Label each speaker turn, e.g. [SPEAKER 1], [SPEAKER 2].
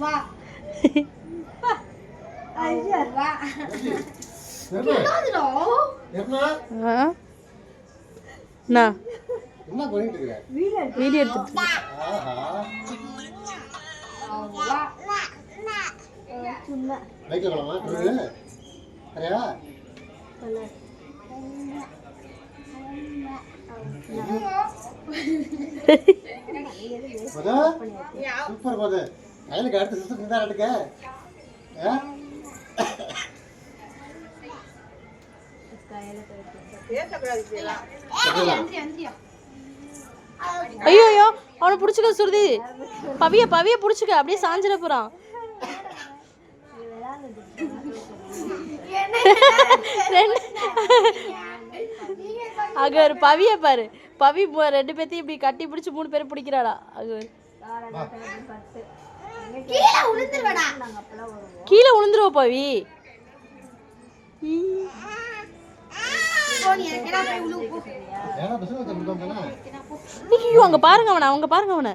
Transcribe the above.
[SPEAKER 1] வா வா
[SPEAKER 2] என்ன பண்ணிட்டு இருக்க?
[SPEAKER 3] வீடியோ எடுத்துட்டு
[SPEAKER 2] பைக்ல போலாமா? சரியா? சூப்பர் போது கையிலுக்கு அடுத்த சுத்தம் தான் எடுக்க.
[SPEAKER 3] ஐயோ ஐயோ அவனை பிடிச்சிக்க சுருதி. பவிய பிடிச்சிக்க, அப்படியே சாஞ்சிட போறான். அங்க ஒரு பவிய பாரு. பவி 2 பேத்தையும் இப்படி கட்டி பிடிச்சி 3 பேரும் பிடிக்கிறாளா. அங்க கீழே விழுந்துருவ பவி. ஐயோ அங்க பாருங்க அவனை.